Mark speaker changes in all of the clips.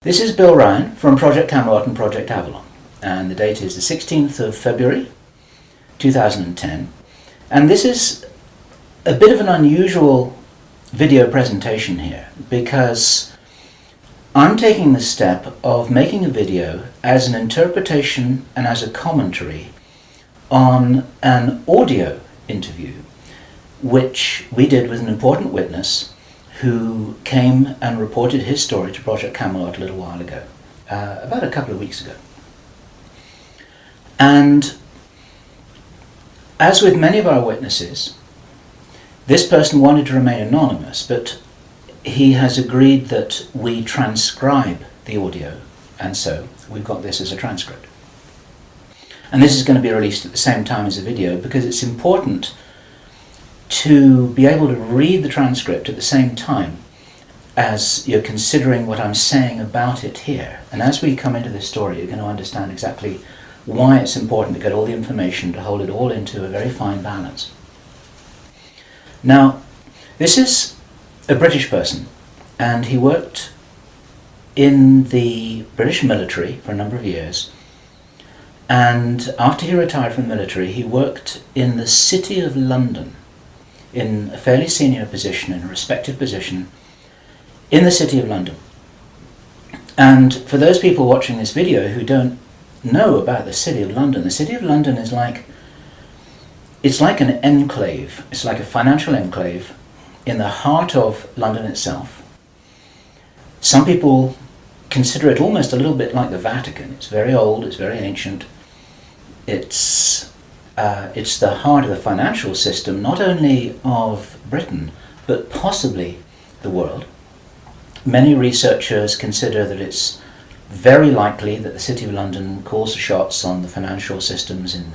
Speaker 1: This is Bill Ryan from Project Camelot and Project Avalon, and the date is the 16th of February 2010, and this is a bit of an unusual video presentation here because I'm taking the step of making a video as an interpretation and as a commentary on an audio interview which we did with an important witness who came and reported his story to Project Camelot a little while ago, about a couple of weeks ago. And as with many of our witnesses, this person wanted to remain anonymous, but he has agreed that we transcribe the audio, and so we've got this as a transcript. And this is going to be released at the same time as the video because it's important to be able to read the transcript at the same time as you're considering what I'm saying about it here. And as we come into this story, you're going to understand exactly why it's important to get all the information, to hold it all into a very fine balance. Now, this is a British person, and he worked in the British military for a number of years. And after he retired from the military, he worked in the City of London, in a fairly senior position, in a respected position, in the City of London. And for those people watching this video who don't know about the City of London, the City of London is it's like an enclave, it's like a financial enclave in the heart of London itself. Some people consider it almost a little bit like the Vatican. It's very old, it's very ancient. It's the heart of the financial system, not only of Britain, but possibly the world. Many researchers consider that it's very likely that the City of London calls the shots on the financial systems in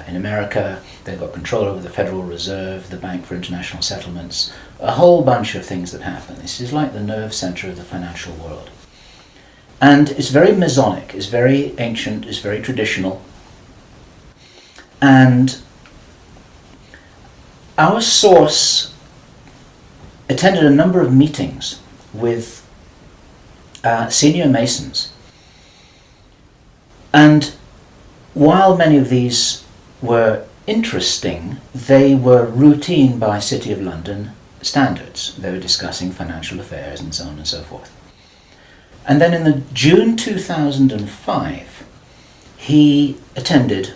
Speaker 1: America. They've got control over the Federal Reserve, the Bank for International Settlements, a whole bunch of things that happen. This is like the nerve center of the financial world. And it's very Masonic, it's very ancient, it's very traditional. And our source attended a number of meetings with senior Masons. And while many of these were interesting, they were routine by City of London standards. They were discussing financial affairs and so on and so forth. And then in the June 2005, he attended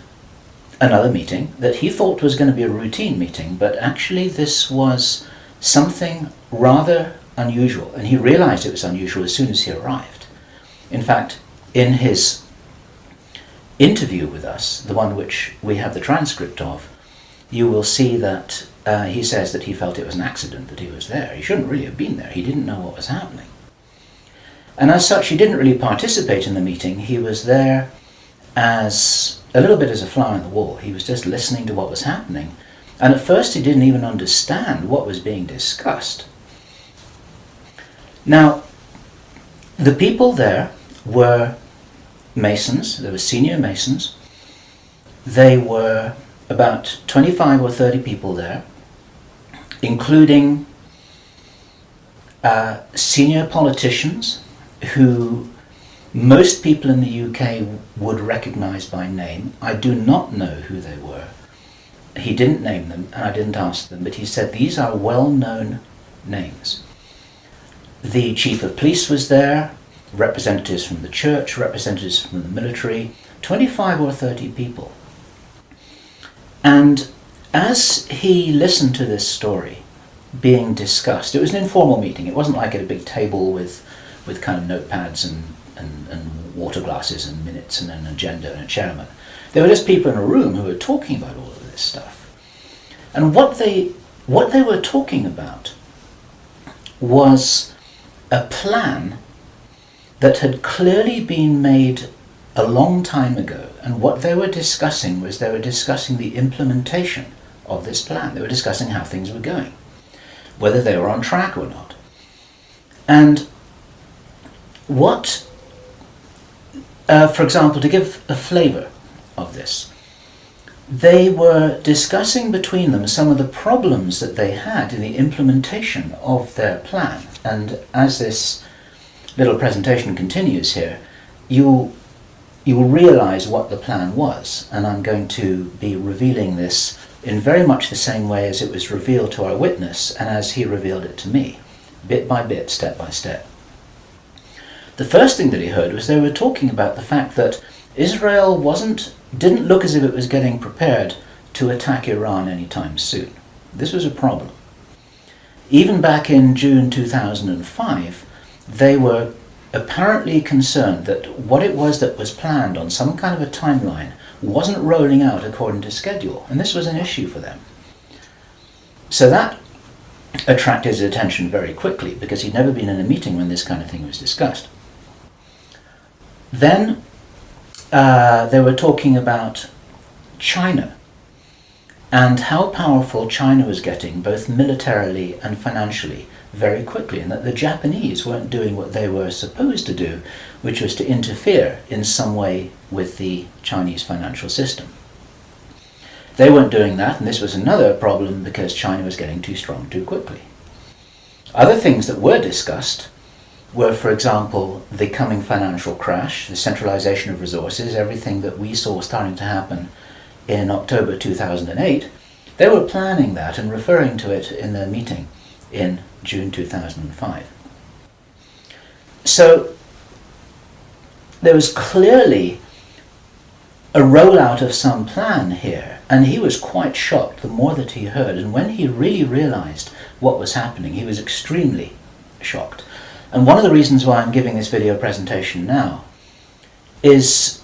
Speaker 1: another meeting that he thought was going to be a routine meeting, but actually this was something rather unusual, and he realized it was unusual as soon as he arrived. In fact, in his interview with us, the one which we have the transcript of, you will see that he says that he felt it was an accident that he was there. He shouldn't really have been there. He didn't know what was happening. And as such, he didn't really participate in the meeting. He was there as a little bit as a fly on the wall. He was just listening to what was happening. And at first he didn't even understand what was being discussed. Now, the people there were Masons. There were senior Masons. They were about 25 or 30 people there, including senior politicians who most people in the UK would recognize by name. I do not know who they were. He didn't name them, and I didn't ask them, but he said these are well-known names. The chief of police was there, representatives from the church, representatives from the military, 25 or 30 people. And as he listened to this story being discussed, it was an informal meeting. It wasn't like at a big table with kind of notepads and water glasses and minutes and an agenda and a chairman. There were just people in a room who were talking about all of this stuff. And what they were talking about was a plan that had clearly been made a long time ago. And what they were discussing was they were discussing the implementation of this plan. They were discussing how things were going, whether they were on track or not. And what for example, to give a flavour of this, they were discussing between them some of the problems that they had in the implementation of their plan. And as this little presentation continues here, you will realize what the plan was, and I'm going to be revealing this in very much the same way as it was revealed to our witness and as he revealed it to me, bit by bit, step by step. The first thing that he heard was they were talking about the fact that Israel didn't look as if it was getting prepared to attack Iran anytime soon. This was a problem. Even back in June 2005, they were apparently concerned that what it was that was planned on some kind of a timeline wasn't rolling out according to schedule, and this was an issue for them. So that attracted his attention very quickly, because he'd never been in a meeting when this kind of thing was discussed. Then they were talking about China and how powerful China was getting, both militarily and financially, very quickly, and that the Japanese weren't doing what they were supposed to do, which was to interfere in some way with the Chinese financial system. They weren't doing that, and this was another problem because China was getting too strong too quickly. Other things that were discussed were, for example, the coming financial crash, the centralization of resources, everything that we saw starting to happen in October 2008. They were planning that and referring to it in their meeting in June 2005. So there was clearly a rollout of some plan here, and he was quite shocked the more that he heard, and when he really realized what was happening, he was extremely shocked. And one of the reasons why I'm giving this video presentation now is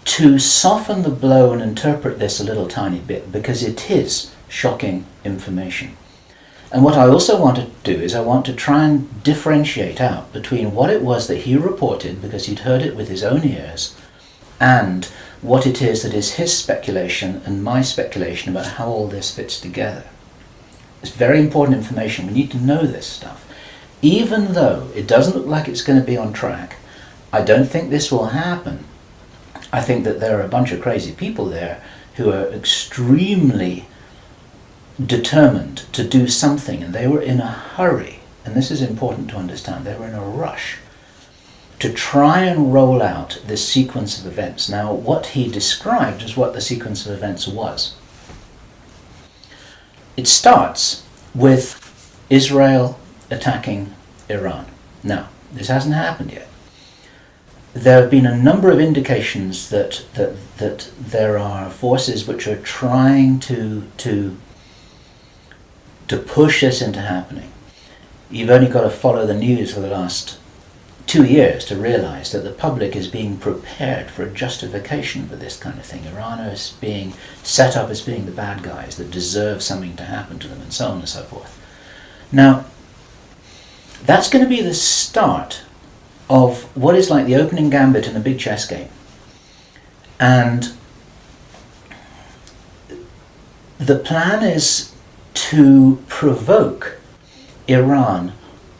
Speaker 1: to soften the blow and interpret this a little tiny bit, because it is shocking information. And what I also want to do is I want to try and differentiate out between what it was that he reported, because he'd heard it with his own ears, and what it is that is his speculation and my speculation about how all this fits together. It's very important information. We need to know this stuff. Even though it doesn't look like it's going to be on track, I don't think this will happen. I think that there are a bunch of crazy people there who are extremely determined to do something, and they were in a hurry, and this is important to understand, they were in a rush to try and roll out this sequence of events. Now, what he described is what the sequence of events was. It starts with Israel attacking Iran. Now, this hasn't happened yet. There have been a number of indications that there are forces which are trying to push this into happening. You've only got to follow the news for the last 2 years to realize that the public is being prepared for a justification for this kind of thing. Iran is being set up as being the bad guys that deserve something to happen to them, and so on and so forth. Now, that's going to be the start of what is like the opening gambit in a big chess game. And the plan is to provoke Iran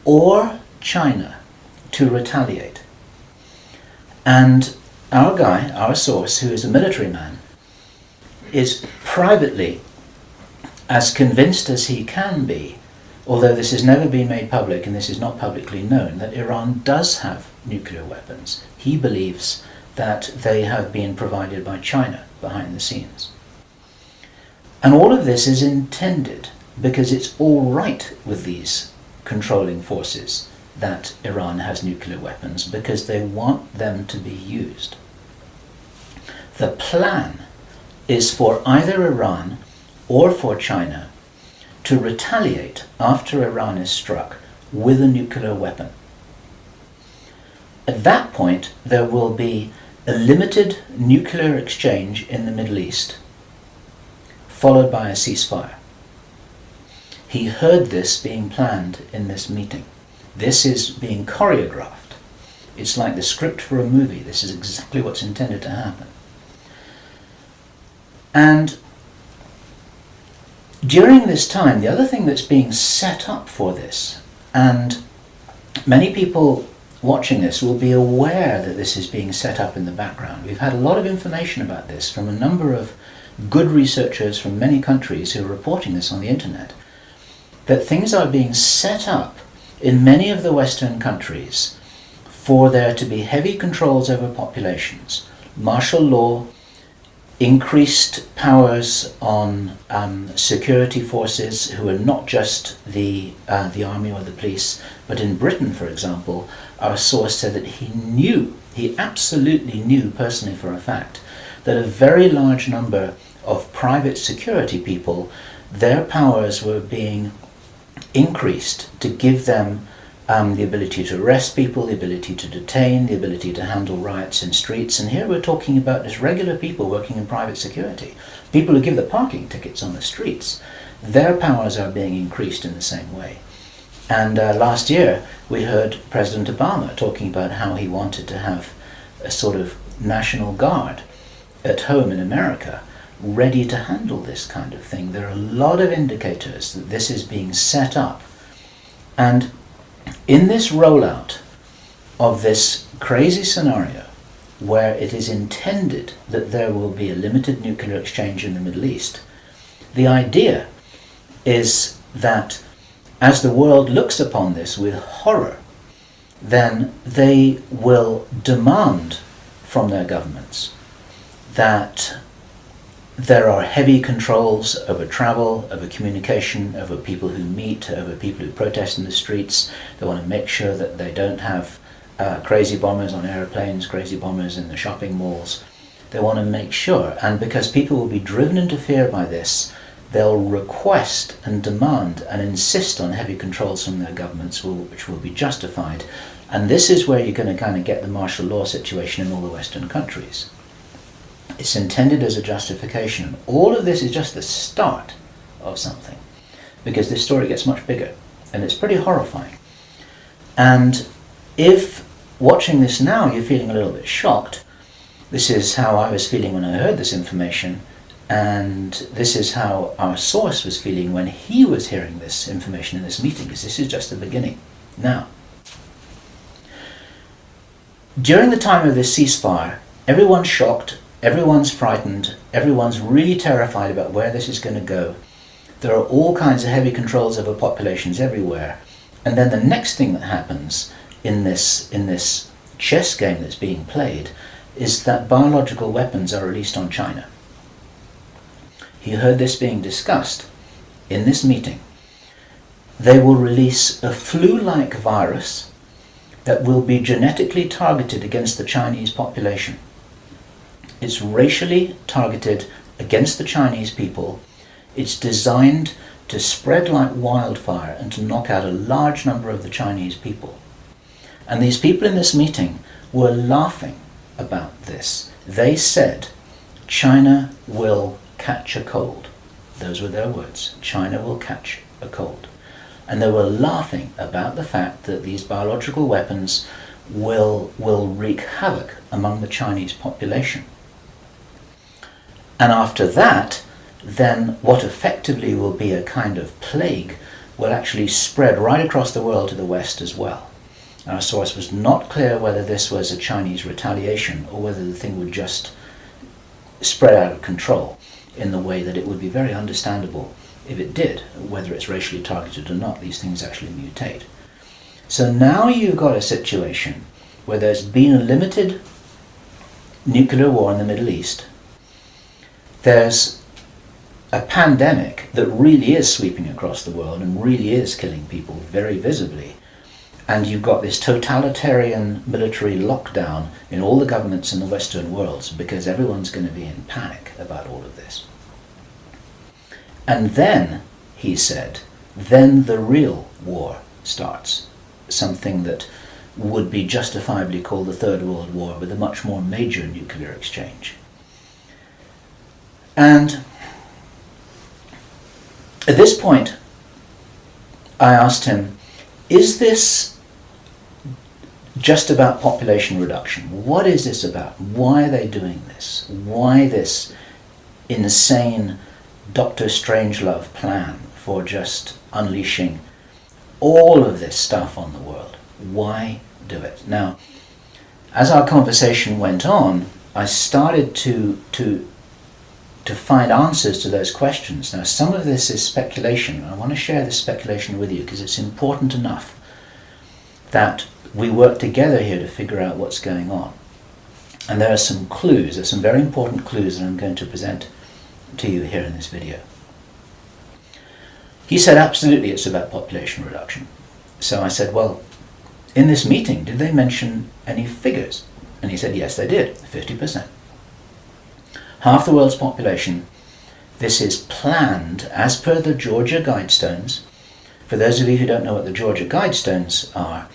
Speaker 1: or China to retaliate. And our guy, our source, who is a military man, is privately as convinced as he can be, although this has never been made public and this is not publicly known, that Iran does have nuclear weapons. He believes that they have been provided by China behind the scenes. And all of this is intended because it's all right with these controlling forces that Iran has nuclear weapons, because they want them to be used. The plan is for either Iran or for China to retaliate after Iran is struck with a nuclear weapon. At that point, there will be a limited nuclear exchange in the Middle East, followed by a ceasefire. He heard this being planned in this meeting. This is being choreographed. It's like the script for a movie. This is exactly what's intended to happen. And during this time, the other thing that's being set up for this, and many people watching this will be aware that this is being set up in the background. We've had a lot of information about this from a number of good researchers from many countries who are reporting this on the internet, that things are being set up in many of the Western countries for there to be heavy controls over populations, martial law, increased powers on security forces who are not just the army or the police, but in Britain, for example, our source said that he absolutely knew personally for a fact, that a very large number of private security people, their powers were being increased to give them the ability to arrest people, the ability to detain, the ability to handle riots in streets. And here we're talking about just regular people working in private security, people who give the parking tickets on the streets. Their powers are being increased in the same way. And last year we heard President Obama talking about how he wanted to have a sort of national guard at home in America ready to handle this kind of thing. There are a lot of indicators that this is being set up. And in this rollout of this crazy scenario where it is intended that there will be a limited nuclear exchange in the Middle East, the idea is that as the world looks upon this with horror, then they will demand from their governments that there are heavy controls over travel, over communication, over people who meet, over people who protest in the streets. They want to make sure that they don't have crazy bombers on airplanes, crazy bombers in the shopping malls. They want to make sure, and because people will be driven into fear by this, they'll request and demand and insist on heavy controls from their governments, which will be justified. And this is where you're going to kind of get the martial law situation in all the Western countries. It's intended as a justification. All of this is just the start of something, because this story gets much bigger, and it's pretty horrifying. And if watching this now you're feeling a little bit shocked, this is how I was feeling when I heard this information, and this is how our source was feeling when he was hearing this information in this meeting, because this is just the beginning. Now, during the time of this ceasefire, everyone's shocked, everyone's frightened, everyone's really terrified about where this is going to go. There are all kinds of heavy controls over populations everywhere. And then the next thing that happens in this chess game that's being played is that biological weapons are released on China. He heard this being discussed in this meeting. They will release a flu-like virus that will be genetically targeted against the Chinese population. It's racially targeted against the Chinese people. It's designed to spread like wildfire and to knock out a large number of the Chinese people. And these people in this meeting were laughing about this. They said, China will catch a cold. Those were their words. China will catch a cold. And they were laughing about the fact that these biological weapons will wreak havoc among the Chinese population. And after that, then what effectively will be a kind of plague will actually spread right across the world to the West as well. Our source was not clear whether this was a Chinese retaliation or whether the thing would just spread out of control in the way that it would be very understandable if it did, whether it's racially targeted or not. These things actually mutate. So now you've got a situation where there's been a limited nuclear war in the Middle East. There's a pandemic that really is sweeping across the world and really is killing people very visibly. And you've got this totalitarian military lockdown in all the governments in the Western worlds because everyone's going to be in panic about all of this. And then, he said, then the real war starts. Something that would be justifiably called the Third World War, with a much more major nuclear exchange. And at this point, I asked him, is this just about population reduction? What is this about? Why are they doing this? Why this insane Dr. Strangelove plan for just unleashing all of this stuff on the world? Why do it? Now, as our conversation went on, I started to find answers to those questions. Now, some of this is speculation. I want to share this speculation with you because it's important enough that we work together here to figure out what's going on. And there are some clues, there's some very important clues that I'm going to present to you here in this video. He said absolutely it's about population reduction. So I said, well, in this meeting, did they mention any figures? And he said, yes, they did, 50%. Half the world's population. This is planned as per the Georgia Guidestones. For those of you who don't know what the Georgia Guidestones are,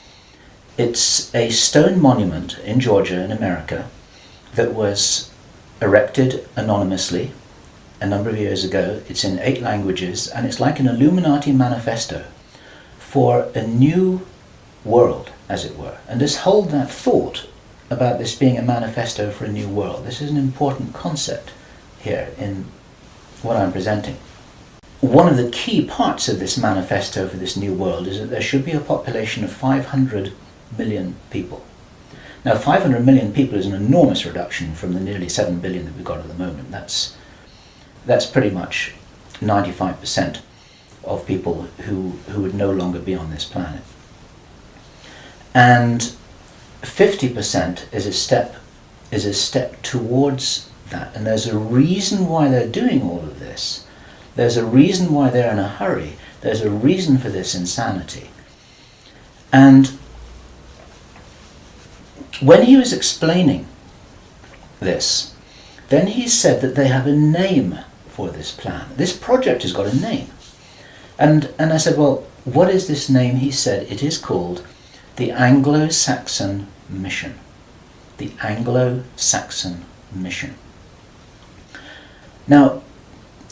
Speaker 1: it's a stone monument in Georgia in America that was erected anonymously a number of years ago. It's in 8 languages, and it's like an Illuminati manifesto for a new world, as it were. And just hold that thought about this being a manifesto for a new world. This is an important concept here in what I'm presenting. One of the key parts of this manifesto for this new world is that there should be a population of 500 million people. Now 500 million people is an enormous reduction from the nearly 7 billion that we've got at the moment. That's pretty much 95% of people who would no longer be on this planet. And 50% is a step towards that. And there's a reason why they're doing all of this. There's a reason why they're in a hurry. There's a reason for this insanity. And when he was explaining this, then he said that they have a name for this plan. This project has got a name. And I said, well, what is this name? He said, it is called the Anglo-Saxon Mission. The Anglo-Saxon Mission. Now,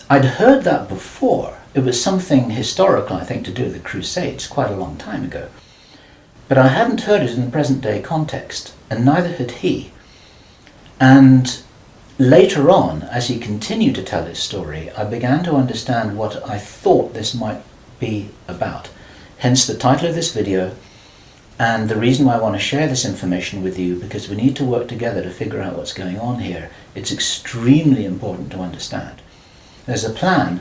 Speaker 1: I'd heard that before. It was something historical, I think, to do with the Crusades quite a long time ago. But I hadn't heard it in the present day context, and neither had he. And later on, as he continued to tell his story, I began to understand what I thought this might be about. Hence the title of this video, and the reason why I want to share this information with you, because we need to work together to figure out what's going on here. It's extremely important to understand. There's a plan,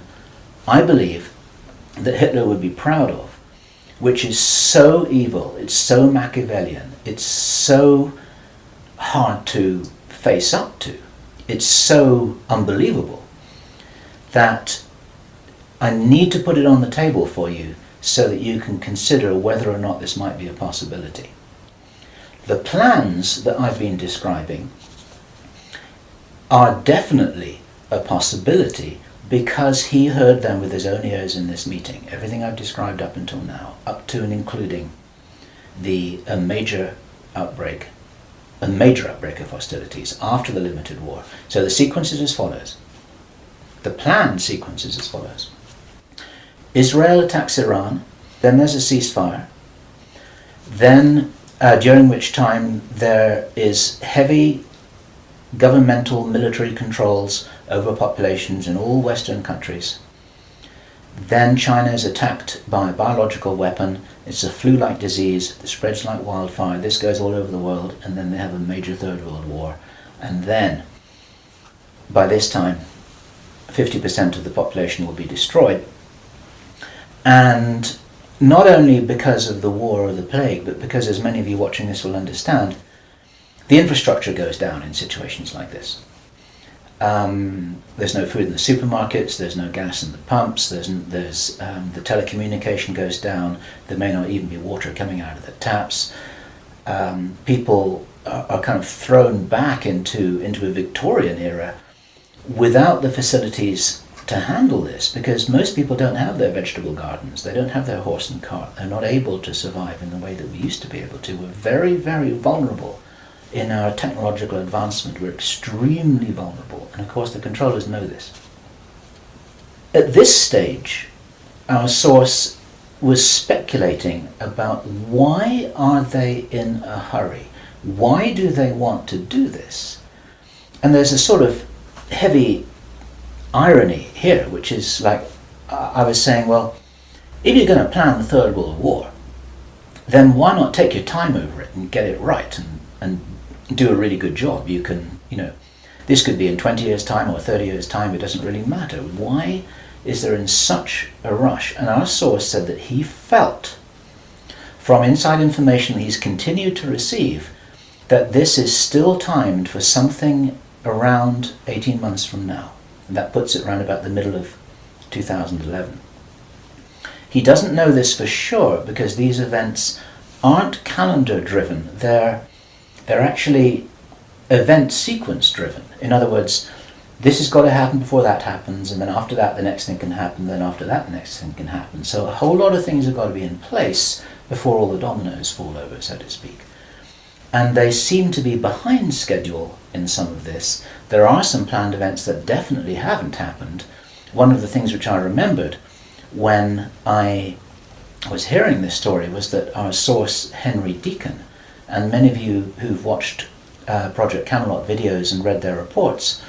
Speaker 1: I believe, that Hitler would be proud of, which is so evil, it's so Machiavellian, it's so hard to face up to, it's so unbelievable, that I need to put it on the table for you so that you can consider whether or not this might be a possibility. The plans that I've been describing are definitely a possibility because he heard them with his own ears in this meeting. Everything I've described up until now, up to and including a major outbreak of hostilities after the limited war. So the sequence is as follows. The plan sequence is as follows. Israel attacks Iran, then there's a ceasefire, then during which time there is heavy governmental military controls over populations in all Western countries. Then China is attacked by a biological weapon. It's a flu-like disease that spreads like wildfire. This goes all over the world, and then they have a major Third World War. And then, by this time, 50% of the population will be destroyed. And not only because of the war or the plague, but because, as many of you watching this will understand, the infrastructure goes down in situations like this. There's no food in the supermarkets, there's no gas in the pumps, the telecommunication goes down, there may not even be water coming out of the taps. People are kind of thrown back into a Victorian era without the facilities to handle this, because most people don't have their vegetable gardens, they don't have their horse and cart, they're not able to survive in the way that we used to be able to. We're very, very vulnerable in our technological advancement. We're extremely vulnerable, and of course the controllers know this. At this stage, our source was speculating about why are they in a hurry? Why do they want to do this? And there's a sort of heavy irony here, which is like, I was saying, well, if you're going to plan the Third World War, then why not take your time over it and get it right and do a really good job? You can, this could be in 20 years' time or 30 years' time, it doesn't really matter. Why is there in such a rush? And our source said that he felt from inside information that he's continued to receive, that this is still timed for something around 18 months from now. And that puts it around about the middle of 2011. He doesn't know this for sure because these events aren't calendar driven. They're actually event sequence driven. In other words, this has got to happen before that happens, and then after that the next thing can happen, then after that the next thing can happen. So a whole lot of things have got to be in place before all the dominoes fall over, so to speak. And they seem to be behind schedule in some of this. There are some planned events that definitely haven't happened. One of the things which I remembered when I was hearing this story was that our source, Henry Deacon, and many of you who've watched Project Camelot videos and read their reports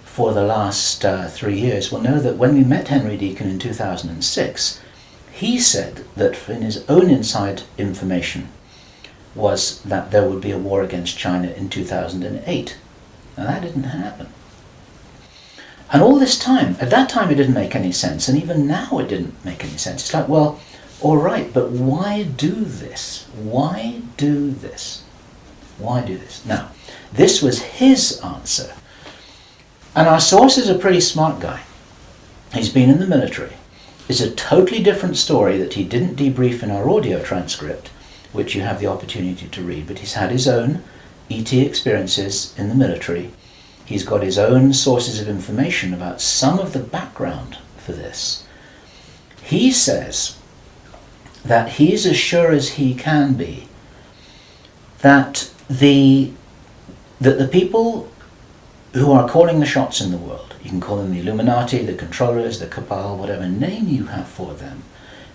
Speaker 1: for the last 3 years will know that when we met Henry Deacon in 2006, he said that in his own inside information was that there would be a war against China in 2008. Now that didn't happen. And all this time, at that time it didn't make any sense, and even now it didn't make any sense. It's like, well, all right, but why do this? Why do this? Why do this? Now, this was his answer. And our source is a pretty smart guy. He's been in the military. It's a totally different story that he didn't debrief in our audio transcript, which you have the opportunity to read, but he's had his own ET experiences in the military. He's got his own sources of information about some of the background for this. He says that he's as sure as he can be that the people who are calling the shots in the world, you can call them the Illuminati, the controllers, the cabal, whatever name you have for them,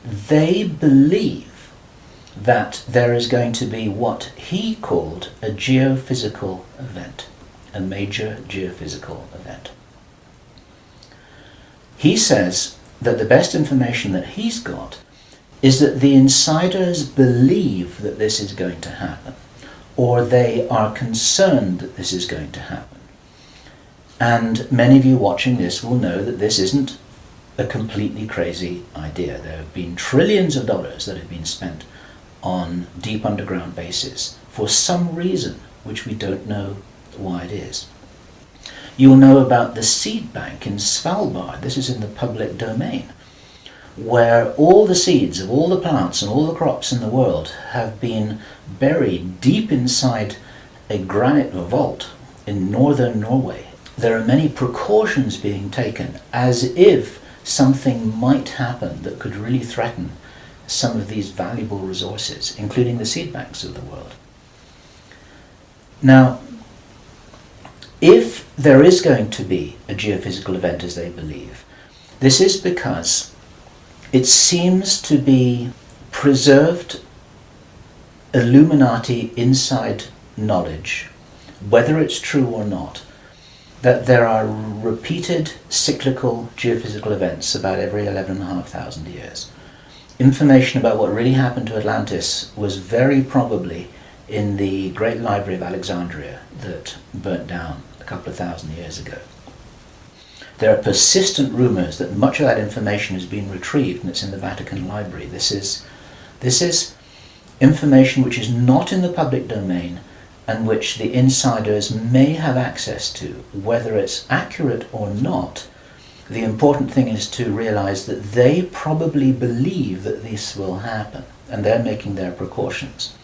Speaker 1: they believe that there is going to be what he called a geophysical event, a major geophysical event. He says that the best information that he's got is that the insiders believe that this is going to happen, or they are concerned that this is going to happen. And many of you watching this will know that this isn't a completely crazy idea. There have been trillions of dollars that have been spent on deep underground bases for some reason which we don't know why it is. You'll know about the seed bank in Svalbard. This is in the public domain, where all the seeds of all the plants and all the crops in the world have been buried deep inside a granite vault in northern Norway. There are many precautions being taken as if something might happen that could really threaten some of these valuable resources, including the seed banks of the world. Now, if there is going to be a geophysical event as they believe, this is because it seems to be preserved Illuminati inside knowledge, whether it's true or not, that there are repeated cyclical geophysical events about every 11,500 years. Information about what really happened to Atlantis was very probably in the Great Library of Alexandria that burnt down a couple of thousand years ago. There are persistent rumors that much of that information has been retrieved and it's in the Vatican Library. This is information which is not in the public domain and which the insiders may have access to. Whether it's accurate or not, the important thing is to realize that they probably believe that this will happen and they're making their precautions.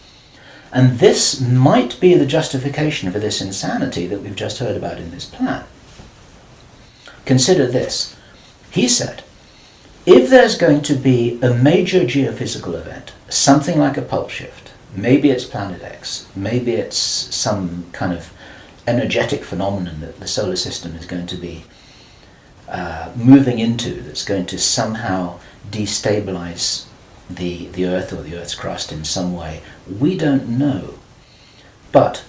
Speaker 1: And this might be the justification for this insanity that we've just heard about in this plan. Consider this. He said, if there's going to be a major geophysical event, something like a pole shift, maybe it's Planet X, maybe it's some kind of energetic phenomenon that the solar system is going to be moving into, that's going to somehow destabilize the Earth or the Earth's crust in some way. We don't know. But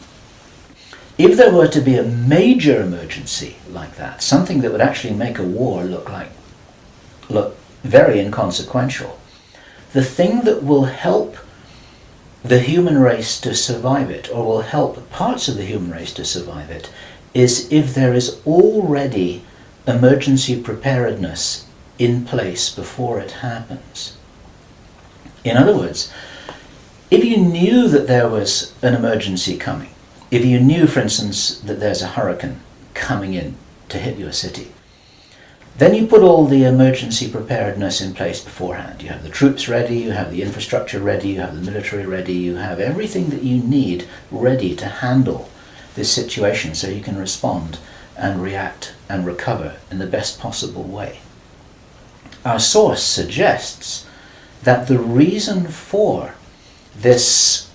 Speaker 1: if there were to be a major emergency like that, something that would actually make a war look very inconsequential, the thing that will help the human race to survive it, or will help parts of the human race to survive it, is if there is already emergency preparedness in place before it happens. In other words, If you knew that there was an emergency coming, if you knew, for instance, that there's a hurricane coming in to hit your city, then you put all the emergency preparedness in place beforehand. You have the troops ready, you have the infrastructure ready, you have the military ready, you have everything that you need ready to handle this situation so you can respond and react and recover in the best possible way. Our source suggests that the reason for this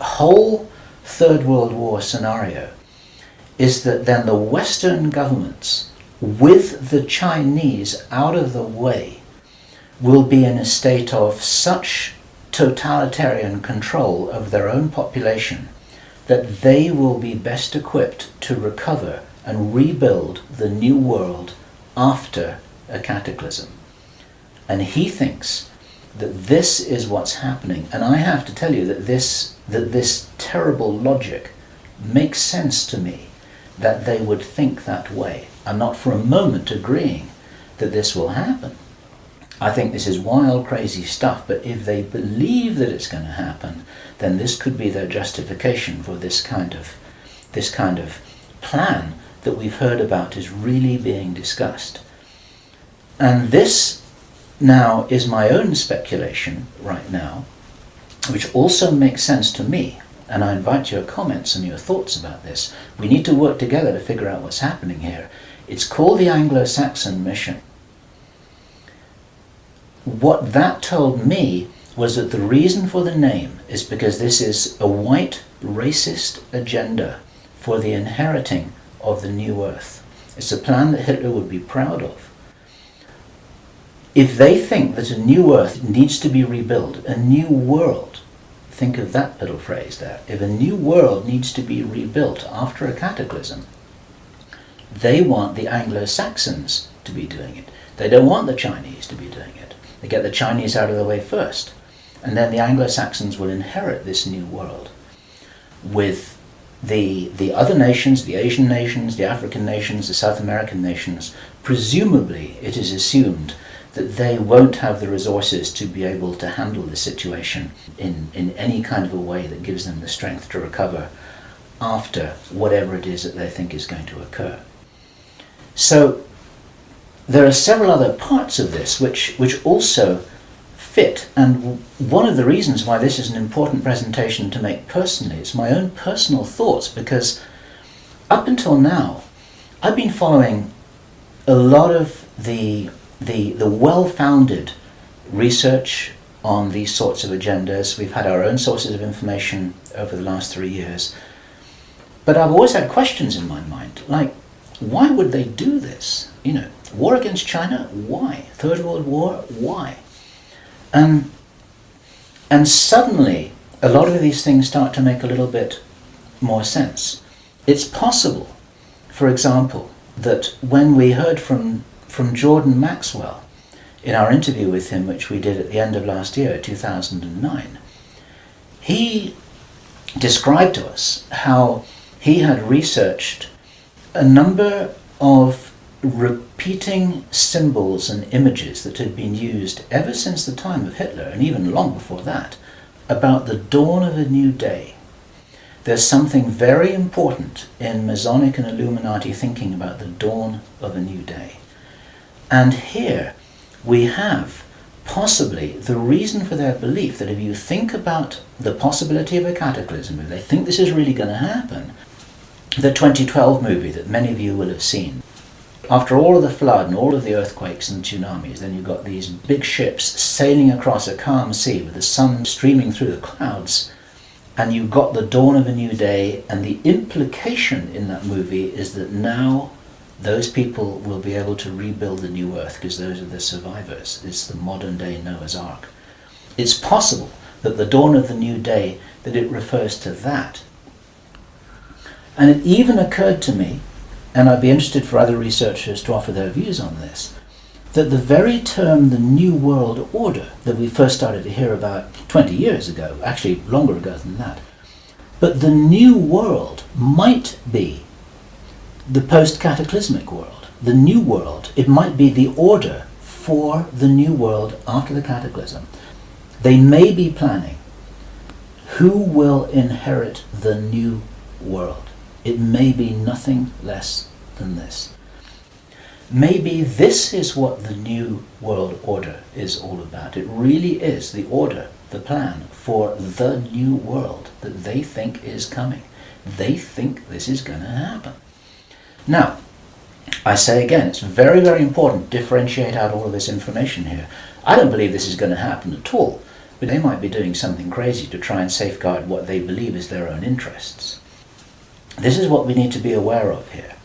Speaker 1: whole Third World War scenario is that then the Western governments, with the Chinese out of the way, will be in a state of such totalitarian control of their own population that they will be best equipped to recover and rebuild the new world after a cataclysm. And he thinks that this is what's happening. And I have to tell you that this terrible logic makes sense to me, that they would think that way. I'm not for a moment agreeing that this will happen. I think this is wild, crazy stuff, but if they believe that it's going to happen, then this could be their justification for this kind of plan that we've heard about is really being discussed. And this now is my own speculation right now, which also makes sense to me. And I invite your comments and your thoughts about this. We need to work together to figure out what's happening here. It's called the Anglo-Saxon mission. What that told me was that the reason for the name is because this is a white racist agenda for the inheriting of the new earth. It's a plan that Hitler would be proud of. If they think that a new earth needs to be rebuilt, a new world, think of that little phrase there. If a new world needs to be rebuilt after a cataclysm, they want the Anglo-Saxons to be doing it. They don't want the Chinese to be doing it. They get the Chinese out of the way first, and then the Anglo-Saxons will inherit this new world with the other nations, the Asian nations, the African nations, the South American nations. Presumably, it is assumed that they won't have the resources to be able to handle the situation in any kind of a way that gives them the strength to recover after whatever it is that they think is going to occur. So there are several other parts of this which also fit, and one of the reasons why this is an important presentation to make personally is my own personal thoughts, because up until now I've been following a lot of the well-founded research on these sorts of agendas. We've had our own sources of information over the last 3 years. But I've always had questions in my mind, like, why would they do this? You know, war against China, why? Third World War, why? And suddenly, a lot of these things start to make a little bit more sense. It's possible, for example, that when we heard from Jordan Maxwell in our interview with him, which we did at the end of last year, 2009, he described to us how he had researched a number of repeating symbols and images that had been used ever since the time of Hitler, and even long before that, about the dawn of a new day. There's something very important in Masonic and Illuminati thinking about the dawn of a new day. And here we have possibly the reason for their belief that if you think about the possibility of a cataclysm, if they think this is really going to happen, the 2012 movie that many of you will have seen, after all of the flood and all of the earthquakes and tsunamis, then you've got these big ships sailing across a calm sea with the sun streaming through the clouds, and you've got the dawn of a new day, and the implication in that movie is that now those people will be able to rebuild the new earth because those are the survivors. It's the modern day Noah's Ark. It's possible that the dawn of the new day, that it refers to that. And it even occurred to me, and I'd be interested for other researchers to offer their views on this, that the very term the New World Order that we first started to hear about 20 years ago, actually longer ago than that, but the New World might be the post-cataclysmic world, the New World. It might be the order for the New World after the cataclysm. They may be planning who will inherit the new world. It may be nothing less than this. Maybe this is what the new world order is all about. It really is the order, the plan for the new world that they think is coming. They think this is going to happen. Now, I say again, it's very, very important to differentiate out all of this information here. I don't believe this is going to happen at all, but they might be doing something crazy to try and safeguard what they believe is their own interests. This is what we need to be aware of here.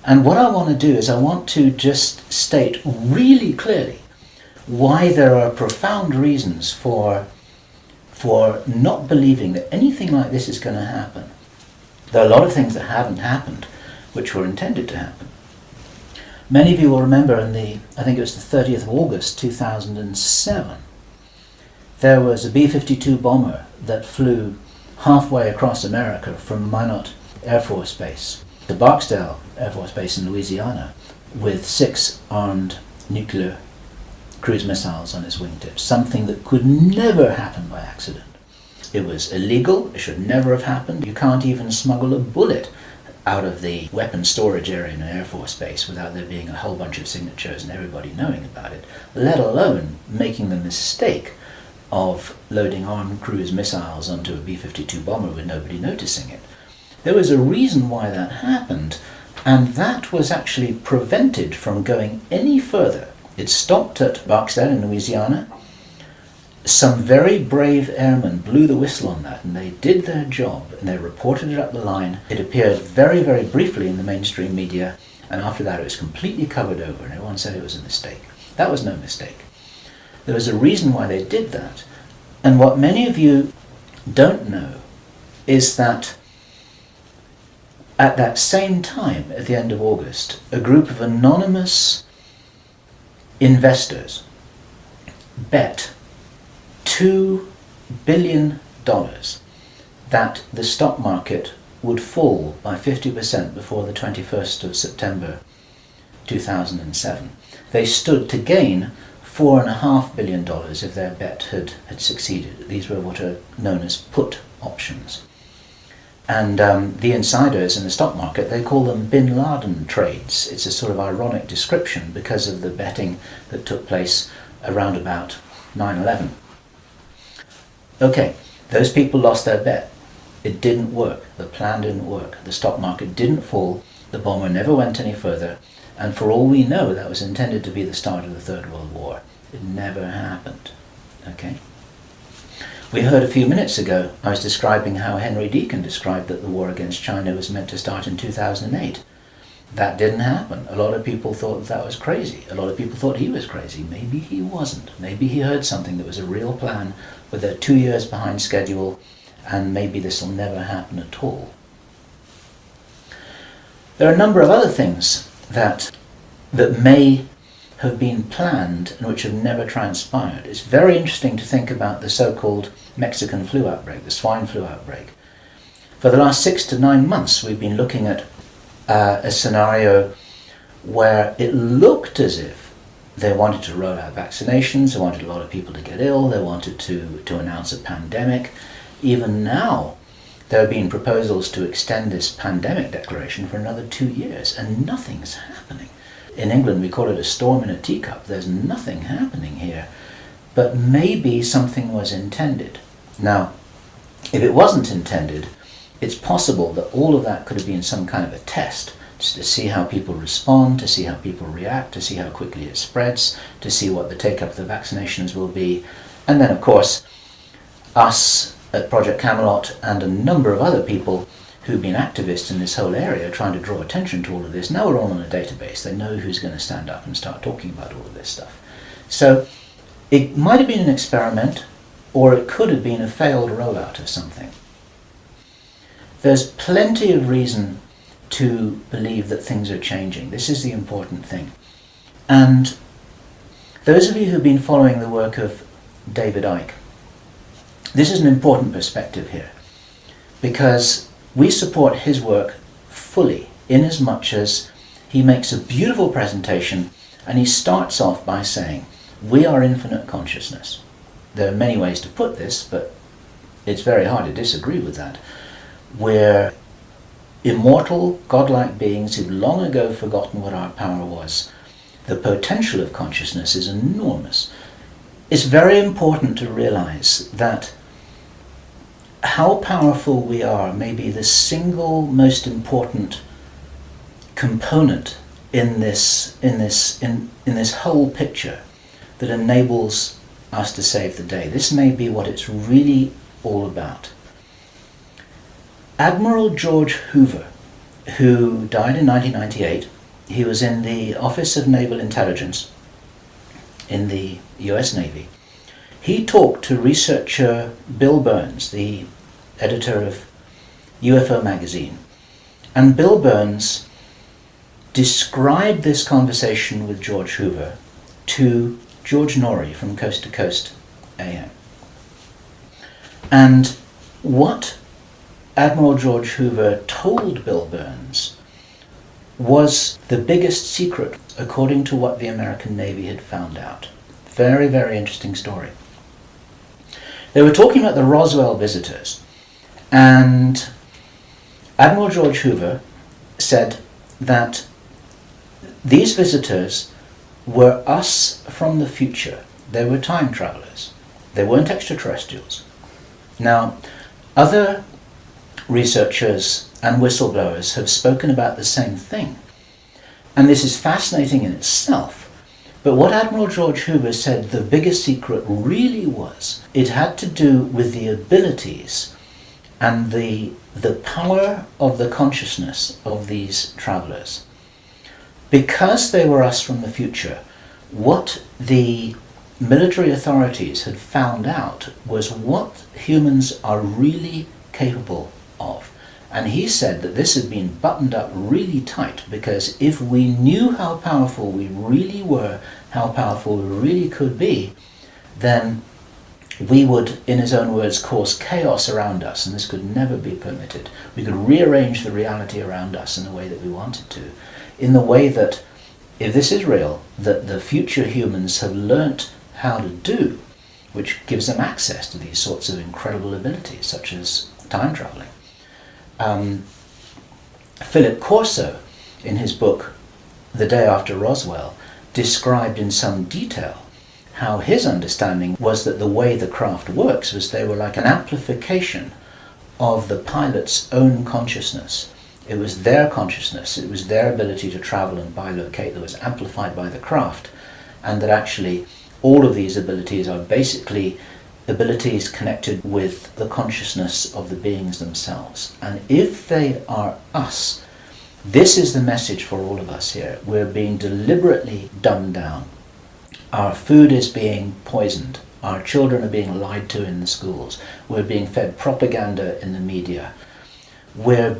Speaker 1: And what I want to do is I want to just state really clearly why there are profound reasons for not believing that anything like this is going to happen. There are a lot of things that haven't happened which were intended to happen. Many of you will remember I think it was the 30th of August 2007, there was a B-52 bomber that flew halfway across America from Minot Air Force Base to Barksdale Air Force Base in Louisiana with 6 armed nuclear cruise missiles on its wingtips, something that could never happen by accident. It was illegal, it should never have happened. You can't even smuggle a bullet out of the weapons storage area in an Air Force Base without there being a whole bunch of signatures and everybody knowing about it, let alone making the mistake of loading armed cruise missiles onto a B-52 bomber with nobody noticing it. There was a reason why that happened, and that was actually prevented from going any further. It stopped at Barksdale in Louisiana. Some very brave airmen blew the whistle on that, and they did their job, and they reported it up the line. It appeared very, very briefly in the mainstream media, and after that it was completely covered over, and everyone said it was a mistake. That was no mistake. There was a reason why they did that, and what many of you don't know is that at that same time, at the end of August, a group of anonymous investors bet $2 billion that the stock market would fall by 50% before the 21st of September 2007. They stood to gain $4.5 billion if their bet had succeeded. These were what are known as put options. And the insiders in the stock market, they call them Bin Laden trades. It's a sort of ironic description because of the betting that took place around about 9/11. Okay, those people lost their bet. It didn't work. The plan didn't work. The stock market didn't fall. The bomber never went any further. And for all we know, that was intended to be the start of the Third World War. It never happened. Okay? We heard a few minutes ago, I was describing how Henry Deacon described that the war against China was meant to start in 2008. That didn't happen. A lot of people thought that was crazy. A lot of people thought he was crazy. Maybe he wasn't. Maybe he heard something that was a real plan, but they're 2 years behind schedule, and maybe this will never happen at all. There are a number of other things that may have been planned and which have never transpired. It's very interesting to think about the so-called Mexican flu outbreak, the swine flu outbreak. For the last 6 to 9 months, we've been looking at a scenario where it looked as if they wanted to roll out vaccinations, they wanted a lot of people to get ill, they wanted to announce a pandemic. Even now, there have been proposals to extend this pandemic declaration for another 2 years, and nothing's happening. In England, we call it a storm in a teacup. There's nothing happening here, but maybe something was intended. Now, if it wasn't intended, it's possible that all of that could have been some kind of a test, just to see how people respond, to see how people react, to see how quickly it spreads, to see what the take-up of the vaccinations will be. And then, of course, us at Project Camelot and a number of other people who've been activists in this whole area trying to draw attention to all of this, now we're all on a database. They know who's going to stand up and start talking about all of this stuff. So it might have been an experiment, or it could have been a failed rollout of something. There's plenty of reason to believe that things are changing. This is the important thing. And those of you who've been following the work of David Icke, this is an important perspective here, because we support his work fully, in as much as he makes a beautiful presentation and he starts off by saying, we are infinite consciousness. there are many ways to put this, but it's very hard to disagree with that. We're immortal, godlike beings who've long ago forgotten what our power was. The potential of consciousness is enormous. It's very important to realize that how powerful we are may be the single most important component in this whole picture that enables us to save the day. This may be what it's really all about. Admiral George Hoover, who died in 1998, he was in the Office of Naval Intelligence in the US Navy. He talked to researcher Bill Burns, the editor of UFO magazine, and Bill Burns described this conversation with George Hoover to George Norrie from Coast to Coast AM. And what Admiral George Hoover told Bill Burns was the biggest secret according to what the American Navy had found out. Very, very interesting story. They were talking about the Roswell visitors, and Admiral George Hoover said that these visitors were us from the future. They were time travelers. They weren't extraterrestrials. Now, other researchers and whistleblowers have spoken about the same thing. And this is fascinating in itself. But what Admiral George Hoover said the biggest secret really was, it had to do with the abilities and the power of the consciousness of these travelers. Because they were us from the future, what the military authorities had found out was what humans are really capable of. And he said that this had been buttoned up really tight, because if we knew how powerful we really were, how powerful we really could be, then we would, in his own words, cause chaos around us, and this could never be permitted. We could rearrange the reality around us in the way that we wanted to, in the way that, if this is real, that the future humans have learnt how to do, which gives them access to these sorts of incredible abilities, such as time traveling. Philip Corso, in his book The Day After Roswell, described in some detail how his understanding was that the way the craft works was they were like an amplification of the pilot's own consciousness. It was their consciousness, it was their ability to travel and bilocate that was amplified by the craft, and that actually all of these abilities are basically abilities connected with the consciousness of the beings themselves. And if they are us, this is the message for all of us here. We're being deliberately dumbed down. Our food is being poisoned. Our children are being lied to in the schools. We're being fed propaganda in the media. We're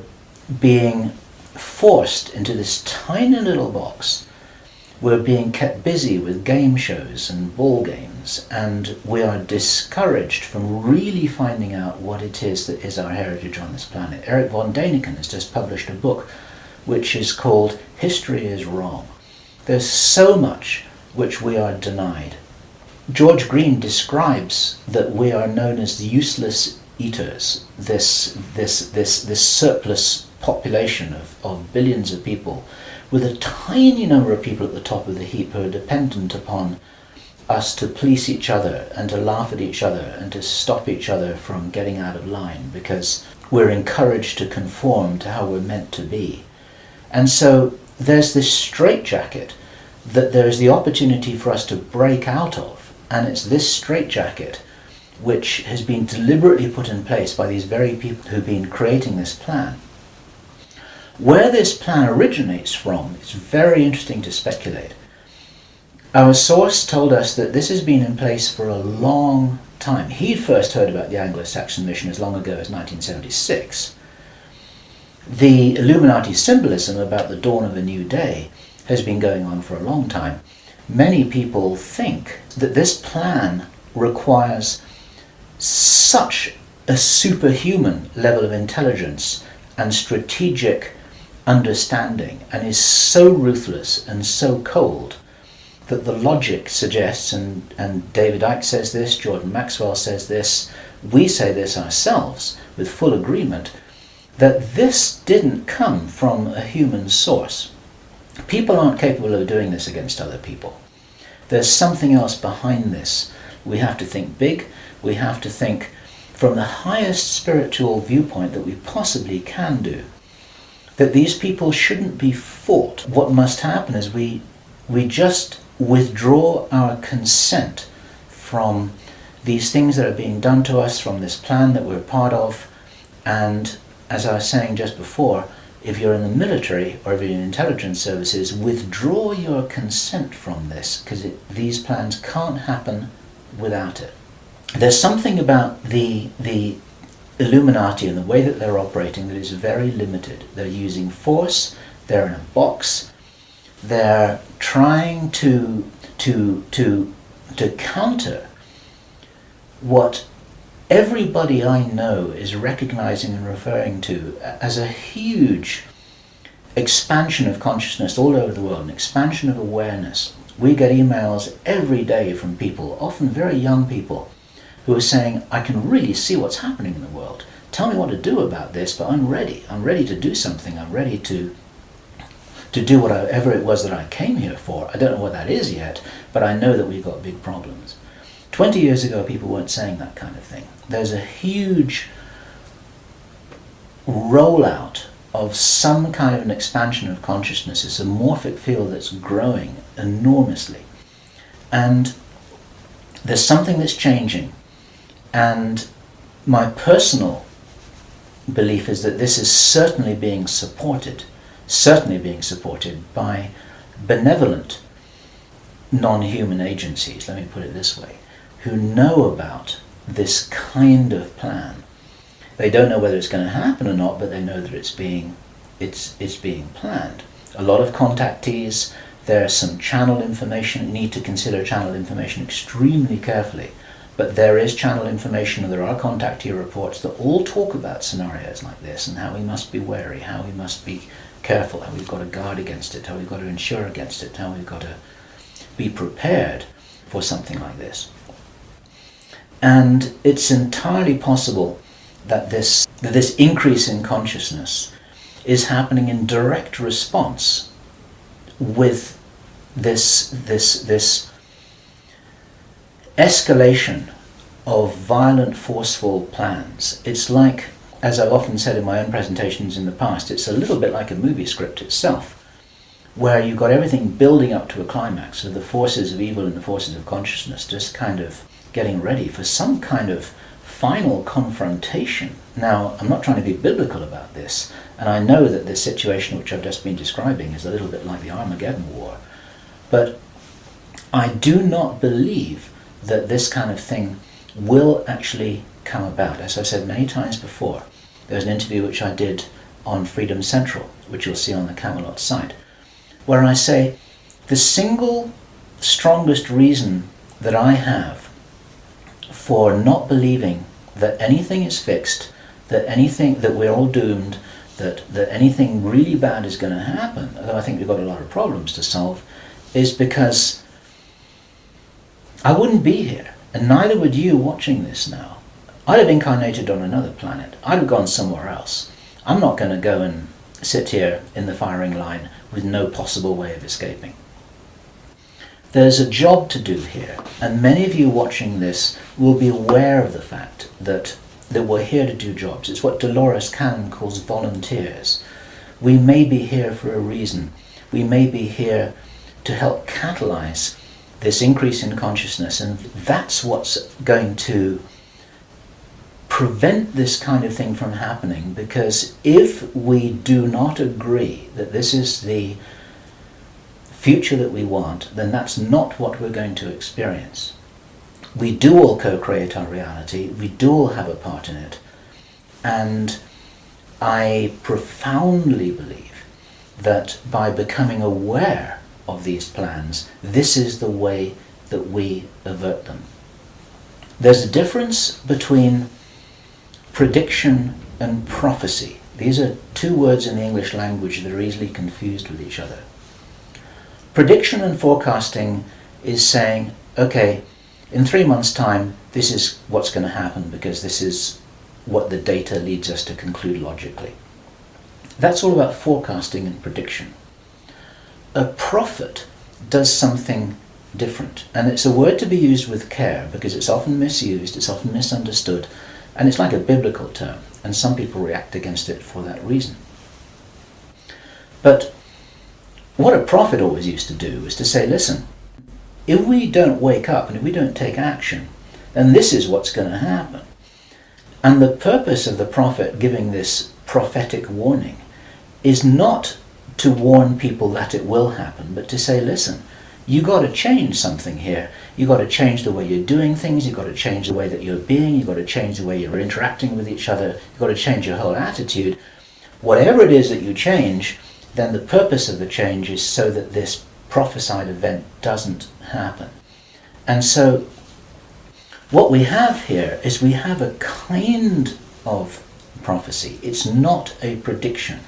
Speaker 1: being forced into this tiny little box. We're being kept busy with game shows and ball games, and we are discouraged from really finding out what it is that is our heritage on this planet. Eric von Däniken has just published a book which is called History is Wrong. There's so much which we are denied. George Green describes that we are known as the useless eaters, this surplus population of billions of people, with a tiny number of people at the top of the heap who are dependent upon us to police each other and to laugh at each other and to stop each other from getting out of line, because we're encouraged to conform to how we're meant to be. And so there's this straitjacket that there's the opportunity for us to break out of, and it's this straitjacket which has been deliberately put in place by these very people who've been creating this plan. Where this plan originates from, it's very interesting to speculate. Our source told us that this has been in place for a long time. He'd first heard about the Anglo-Saxon mission as long ago as 1976. The Illuminati symbolism about the dawn of a new day has been going on for a long time. Many people think that this plan requires such a superhuman level of intelligence and strategic understanding, and is so ruthless and so cold, that the logic suggests, and David Icke says this, Jordan Maxwell says this, we say this ourselves with full agreement, that this didn't come from a human source. People aren't capable of doing this against other people. There's something else behind this. We have to think big. We have to think from the highest spiritual viewpoint that we possibly can do. That these people shouldn't be fought. What must happen is we just withdraw our consent from these things that are being done to us, from this plan that we're part of. And as I was saying just before, if you're in the military or if you're in intelligence services, withdraw your consent from this, because these plans can't happen without it. There's something about the Illuminati and the way that they're operating that is very limited. They're using force, they're in a box, they're trying to counter what everybody I know is recognizing and referring to as a huge expansion of consciousness all over the world, an expansion of awareness. We get emails every day from people, often very young people, who are saying, I can really see what's happening in the world. Tell me what to do about this, but I'm ready. I'm ready to do something. I'm ready to do whatever it was that I came here for. I don't know what that is yet, but I know that we've got big problems. 20 years ago, people weren't saying that kind of thing. There's a huge rollout of some kind of an expansion of consciousness. It's a morphic field that's growing enormously. And there's something that's changing. And my personal belief is that this is certainly being supported by benevolent non-human agencies, let me put it this way, who know about this kind of plan. They don't know whether it's going to happen or not, but they know that it's being planned. A lot of contactees, there's some channel information. You need to consider channel information extremely carefully. But there is channel information, and there are contactee reports that all talk about scenarios like this and how we must be wary, how we must be careful, how we've got to guard against it, how we've got to insure against it, how we've got to be prepared for something like this. And it's entirely possible that this increase in consciousness is happening in direct response with this escalation of violent, forceful plans. It's like, as I've often said in my own presentations in the past, it's a little bit like a movie script itself, where you've got everything building up to a climax of the forces of evil and the forces of consciousness just kind of getting ready for some kind of final confrontation. Now, I'm not trying to be biblical about this, and I know that this situation which I've just been describing is a little bit like the Armageddon War, but I do not believe that this kind of thing will actually come about. As I've said many times before, there's an interview which I did on Freedom Central, which you'll see on the Camelot site, where I say the single strongest reason that I have for not believing that anything is fixed, that we're all doomed, that anything really bad is going to happen, although I think we've got a lot of problems to solve, is because I wouldn't be here, and neither would you watching this now. I'd have incarnated on another planet. I'd have gone somewhere else. I'm not going to go and sit here in the firing line with no possible way of escaping. There's a job to do here, and many of you watching this will be aware of the fact that we're here to do jobs. It's what Dolores Cannon calls volunteers. We may be here for a reason. We may be here to help catalyze this increase in consciousness, and that's what's going to prevent this kind of thing from happening, because if we do not agree that this is the future that we want, then that's not what we're going to experience. We do all co-create our reality, we do all have a part in it, and I profoundly believe that by becoming aware of these plans, this is the way that we avert them. There's a difference between prediction and prophecy. These are two words in the English language that are easily confused with each other. Prediction and forecasting is saying, okay, in 3 months' time, this is what's going to happen because this is what the data leads us to conclude logically. That's all about forecasting and prediction. A prophet does something different, and it's a word to be used with care because it's often misused, it's often misunderstood, and it's like a biblical term, and some people react against it for that reason. But what a prophet always used to do is to say, listen, if we don't wake up and if we don't take action, then this is what's going to happen. And the purpose of the prophet giving this prophetic warning is not to warn people that it will happen, but to say, listen, you got to change something here. You got to change the way you're doing things. You got to change the way that you're being. You got to change the way you're interacting with each other. You got to change your whole attitude. Whatever it is that you change, then the purpose of the change is so that this prophesied event doesn't happen. And so what we have here is we have a kind of prophecy. It's not a prediction.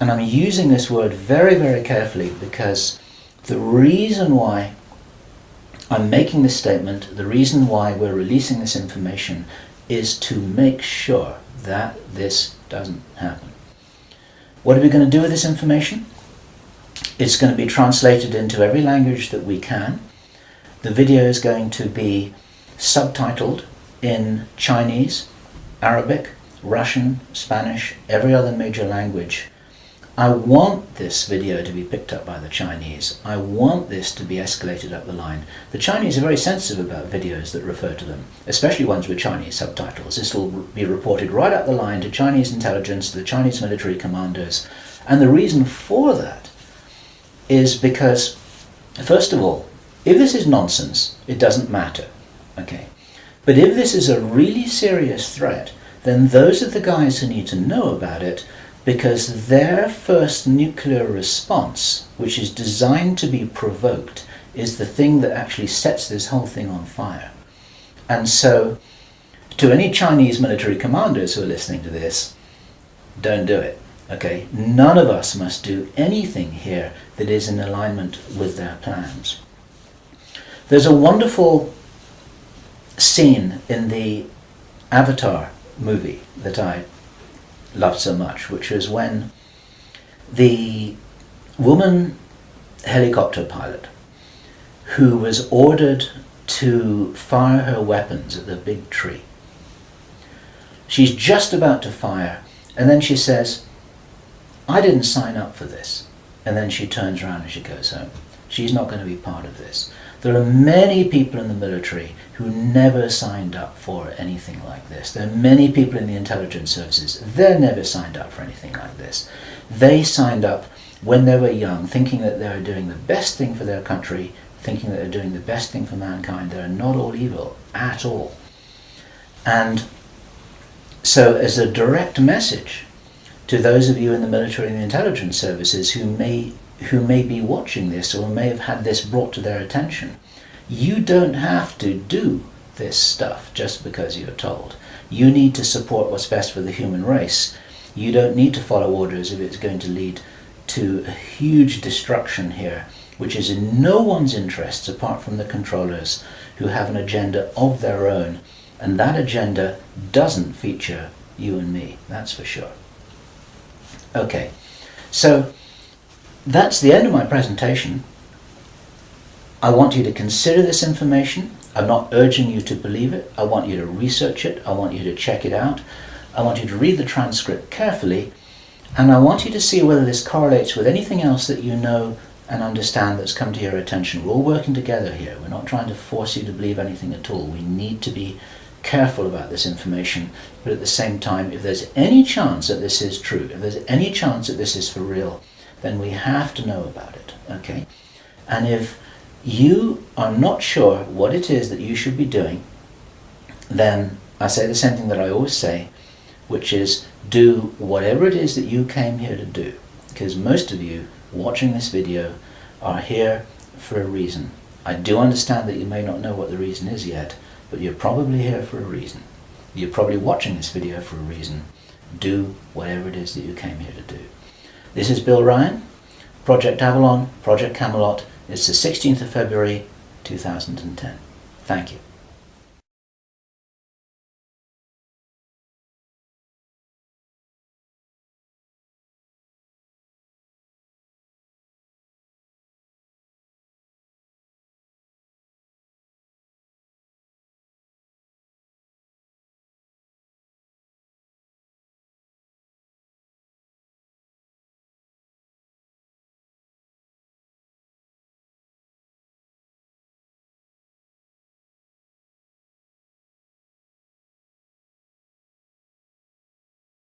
Speaker 1: And I'm using this word very, very carefully because the reason why I'm making this statement, the reason why we're releasing this information is to make sure that this doesn't happen. What are we going to do with this information? It's going to be translated into every language that we can. The video is going to be subtitled in Chinese, Arabic, Russian, Spanish, every other major language. I want this video to be picked up by the Chinese. I want this to be escalated up the line. The Chinese are very sensitive about videos that refer to them, especially ones with Chinese subtitles. This will be reported right up the line to Chinese intelligence, to the Chinese military commanders. And the reason for that is because, first of all, if this is nonsense, it doesn't matter. Okay. But if this is a really serious threat, then those are the guys who need to know about it, because their first nuclear response, which is designed to be provoked, is the thing that actually sets this whole thing on fire. And so, to any Chinese military commanders who are listening to this, don't do it. Okay? None of us must do anything here that is in alignment with their plans. There's a wonderful scene in the Avatar movie that I loved so much, which was when the woman helicopter pilot who was ordered to fire her weapons at the big tree. She's just about to fire, and then she says, I didn't sign up for this. And then she turns around and she goes home. She's not going to be part of this. There are many people in the military who never signed up for anything like this. There are many people in the intelligence services. They're never signed up for anything like this. They signed up when they were young, thinking that they were doing the best thing for their country, thinking that they're doing the best thing for mankind. They're not all evil at all. And so as a direct message to those of you in the military and the intelligence services who may be watching this or may have had this brought to their attention, you don't have to do this stuff just because you're told. You need to support what's best for the human race. You don't need to follow orders if it's going to lead to a huge destruction here, which is in no one's interests apart from the controllers who have an agenda of their own, and that agenda doesn't feature you and me, that's for sure. Okay, so that's the end of my presentation. I want you to consider this information. I'm not urging you to believe it. I want you to research it. I want you to check it out. I want you to read the transcript carefully, and I want you to see whether this correlates with anything else that you know and understand that's come to your attention. We're all working together here. We're not trying to force you to believe anything at all. We need to be careful about this information, but at the same time, if there's any chance that this is true, if there's any chance that this is for real, then we have to know about it, okay? And if you are not sure what it is that you should be doing, then I say the same thing that I always say, which is do whatever it is that you came here to do, because most of you watching this video are here for a reason. I do understand that you may not know what the reason is yet, but you're probably here for a reason. You're probably watching this video for a reason. Do whatever it is that you came here to do. This is Bill Ryan, Project Avalon, Project Camelot, It's the 16th of February 2010. Thank you.